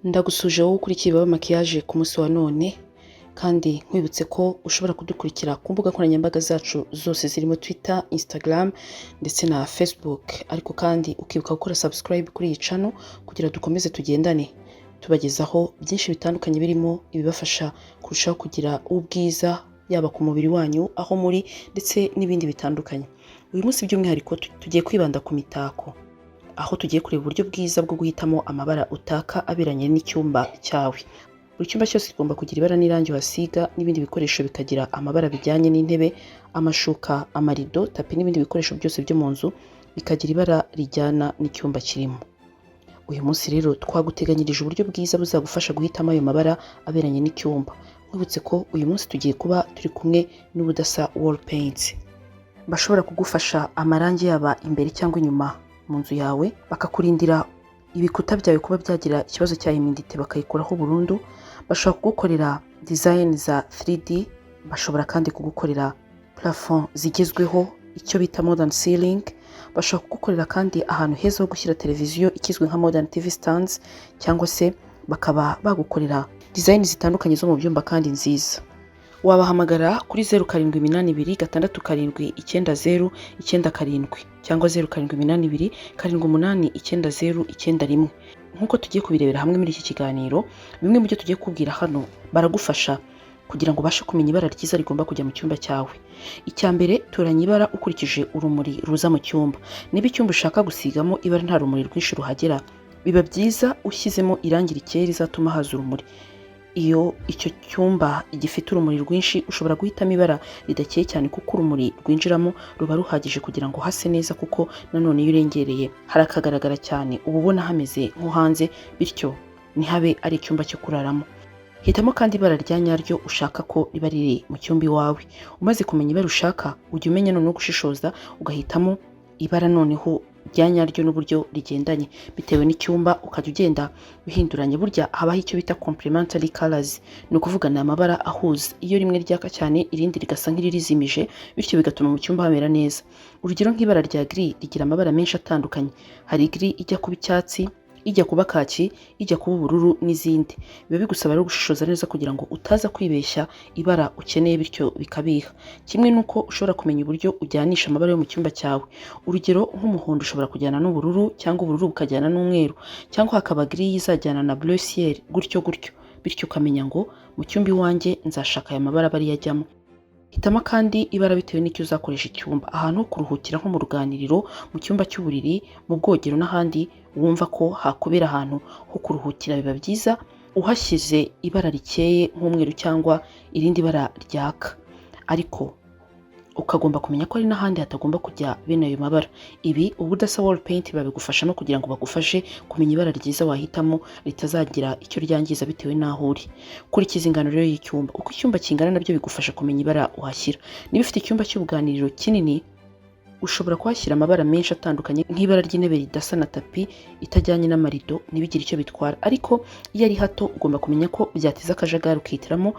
Ndagusuje wowe ukurikiye Baba Makiyaje ku munsi wa none kandi nkwibutse ko ushobora kudukurikira ku mbuga nkoranyambaga zacu zose zirimo Twitter, Instagram ndetse na Facebook, ariko kandi ukibuka gukora subscribe kuri iyi channel kugira dukomeze tugendane tubagezaho byinshi bitandukanye birimo ibibafasha kurushaho kugira ubwiza yaba ku mubiri wanyu aho muri ndetse n'ibindi bitandukanye. Uyu munsi by'umwihariko tugiye kwibanda ku mitako, aho tugiye kureba uburyo bwiza bwo guhitamo amabara utaka aberanye n'icyumba cyawe. Buri cyumba cyose kigomba kugira ibara n'irangi wasiga, n'ibindi bikoresho bikagira amabara bijyanye n'intebe, amashuka, amarido, tapi n'ibindi bikoresho byose byo mu nzu bikagira ibara rijyana n'icyumba kirimo. Uyu munsi rero twaguteganyirije uburyo bwiza buzagufasha guhitamo ayo mabara aberanye n'icyumba. Nkwibutse ko uyu munsi tugiye kuba turi kumwe n'ubudasa wall paints. Bashobora kugufasha amarangi yaba imbere cyangwa inyuma mu nzu yawe, bakakurindira ibikuta byawe kuba byagira ikibazo cya humidity bakayikuraho burundu. Bashobora kugukorera design za 3D, bashobora kandi kugukorera plafond zigezweho, icyo bita modern ceiling. Bashobora kugukorera kandi ahantu heza ho gushyira televiziyo ikizwe nka modern TV stands, cyangwa se bakaba bagukorera design zitandukanye zo mu byumba kandi nziza. Wabahamagara kuri 0782679097 cyangwa 0782789091. Nkuko tugiye kubirebera hamwe muri iki kiganiro, bimwe mu byo tugiye kubwira hano baragufasha kugira ngo ubashe kumenya ibara ryiza rigomba kujya mu cyumba cyawe. Icya mbere, toranya ibara ukurikije urumuri ruza mu cyumba. Niba icyumba ushaka gusigamo ibara nta rumuri rwinshi ruhagera, biba byiza ushyizemo irangi rikeye rizatuma haza urumuri. Iyo icyo cyumba gifite urumuri rwinshi, ushobora guhitamo ibara ridakeye cyane kuko urumuri rwinjiramo ruba ruhagije kugira ngo hase neza, kuko nanone iyo urengereye harakagaragara cyane, uba ubona hameze nko hanze, bityo ntihabe ari icyumba cyo kuraramo. Hitamo kandi ibara rya nyaryo ushaka ko riba riri mu cyumba iwawe. Umaze kumenya ibara ushaka, ujya umenya noneho gushishoza ugahitamo ibara noneho rya nyaryo n'uburyo rigendanye bitewe n'icyumba, ukajya ugenda uhinduranya. Burya habaho icyo bita complementary colors, ni ukuvuga ni amabara ahuza. Iyo rimwe ryaka cyane irindi rigasa nk'iririzimije, bityo bigatuma mu cyumba hamera neza. Urugero nk'ibara rya gris rigira amabara menshi atandukanye. Hari gris ijya kuba icyatsi, ijya kuba kaki, ijya kuba ubururu n'izindi. Biba bigusaba rero gushishoza neza kugira ngo utaza kwibeshya ibara ukeneye bityo bikabiha. Kimwe nuko ushobora kumenya uburyo ujyanisha amabara yo mu cyumba cyawe. Urugero nk'umuhondo ushobora kujyana n'ubururu, cyangwa ubururu bukajyana n'umweru, cyangwa hakaba gris izajyana na bleu ciel, gutyo gutyo. Bityo ukamenya ngo mu cyumba iwanjye nzashaka aya mabara bari yajyamo. Hitamo kandi ibara bitewe n'icyo uzakoresha icyumba. Ahantu ho kuruhukira nko mu ruganiriro, mu cyumba cy'uburiri, mu bwogero n'ahandi wumva ko hakubera ahantu ho kuruhukira, biba byiza uhashyize ibara rikeye nk'umweru cyangwa irindi bara ryaka, ariko ukagomba kumenya ko ari n'ahandi hatagomba kujya bene ayo mabara. Ibi ubudasa wall paint babigufashamo kugira ngo bagufashe kumenya ibara ryiza wahitamo ritazagira icyo ryangiza bitewe n'aho uri. Kurikiza ingano rero y'icyumba, uko icyumba kingana nabyo bigufasha kumenya ibara uhashyira. Niba ufite icyumba cy'ubuganiriro kinini, ushobora kuhashyira amabara menshi atandukanye nk'ibara ry'intebe ridasa na tapi itajyanye n'amarido, ntibigire icyo bitwara. Ariko iyo ari hato, ugomba kumenya ko byateza akajagari, ukihitiramo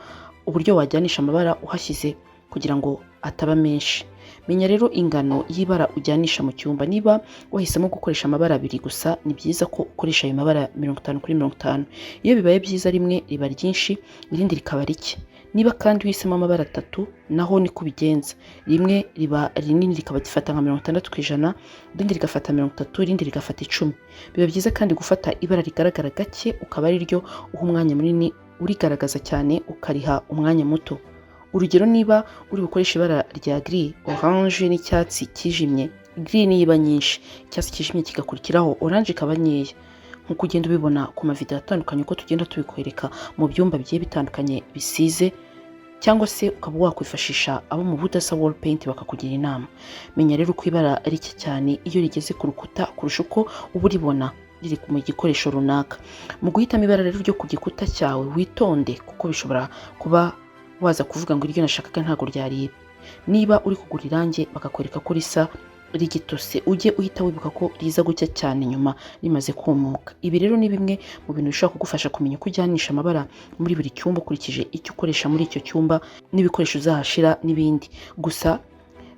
uburyo wajyanisha amabara uhashyize kugira ngo ataba menshi. Menya rero ingano y'ibara ujyanisha mu cyumba. Niba wahisemo gukoresha amabara 2 gusa, ni byiza ko ukoresha ayo mabara 50-50. Iyo bibaye byiza rimwe riba ryinshi, irindi rikaba rike. Niba kandi uhisemo amabara 3, naho ni kubigenza. Rimwe riba rinini rikaba gifata nka 60%, irindi rigafata 30%, irindi rigafata 10%. Biba byiza kandi gufata ibara rigaragara gake, ukaba ari ryo uha umwanya munini, urigaragaza cyane ukariha umwanya muto. Urugero, niba uri bukoresha ibara rya gris, orange n'icyatsi kijimye, gris niba nyinshi, icyatsi kijimye kigakurikiraho, orange ikaba nkeya. Nkuko ugenda ubibona ku mavideo atandukanye uko tugenda tubikwereka mu byumba bigiye bitandukanye bisize, cyangwa se ukaba wakwifashisha abo mu budasa wall paint bakakugira inama. Menya rero uko ibara rike cyane iyo rigeze ku rukuta kurusha uko uba uribona riri mu gikoresho runaka. Mu guhitamo ibara rero ryo ku gikuta cyawe, witonde kuko bishobora kuba waza kuvuga ngo iryo nashakaga ntago ryari. Niba uri kugura irangi bakakwereka ko risa rigitose, ujye uhita wibuka ko riza gucya cyane nyuma rimaze kumuka. Ibi rero ni bimwe mu bintu bishobora kugufasha kumenya uko ujyanisha amabara muri buri cyumba ukurikije icyo ukoresha muri icyo cyumba n'ibikoresho uzahashira n'ibindi. Gusa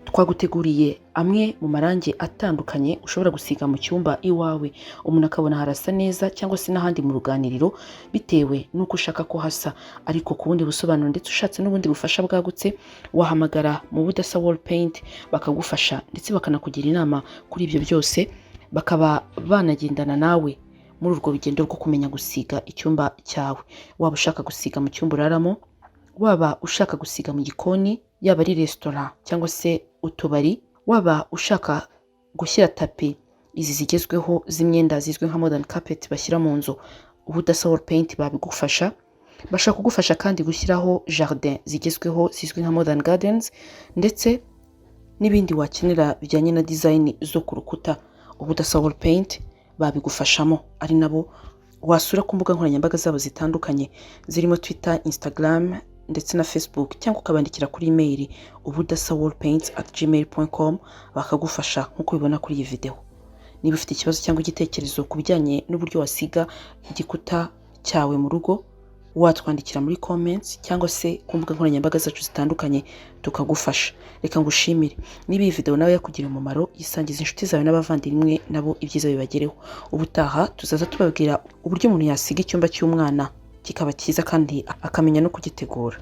Twaguteguriye amwe mu marangi atandukanye ushobora gusiga mu cyumba iwawe, umuntu akabona harasa neza cyangwa se n'ahandi mu ruganiriro bitewe n'uko ushaka ko hasa. Ariko ku bundi busobanuro ndetse ushatse n'ubundi bufasha bwagutse, wahamagara mu Budasa Wall Paint bakagufasha ndetse bakanakugira inama kuri ibyo byose, bakaba banagendana nawe muri urwo rugendo rwo kumenya gusiga icyumba cyawe. Waba ushaka gusiga mu cyumba uraramo, waba ushaka gusiga mu gikoni, yaba ari resitora cyangwa se utubari, waba ushaka gushyira tapi izi zigezweho z'imyenda zizwi nka modern carpet bashyira mu nzu, Budasa Wall Paint babigufasha. Bashaka kugufasha kandi gushyiraho jardin zigezweho zizwi nka modern gardens, ndetse n'ibindi wakenera bijyanye na design zo ku rukuta, Budasa Wall Paint babigufashamo. Ari nabo wasura ku mbuga nkoranyambaga zabo zitandukanye zirimo Twitter, Instagram ndetse na Facebook, cyangwa ukabandikira kuri email budasawallpaints@gmail.com bakagufasha nk'uko ubibona kuri iyi video. Niba ufite ikibazo cyangwa igitekerezo ku bijyanye n'uburyo wasiga igikuta cyawe mu rugo, watwandikira muri comments cyangwa se ku mbuga nkoranyambaga zacu zitandukanye tukagufasha. Reka ngushimire. Niba iyi video nawe yakugiriye umumaro, yisangiza inshuti zawe n'abavandimwe nabo ibyiza bibagereho. Ubutaha tuzaza tubabwira uburyo umuntu yasiga icyumba cy'umwana kikaba cyiza kandi akamenya no kugitegura.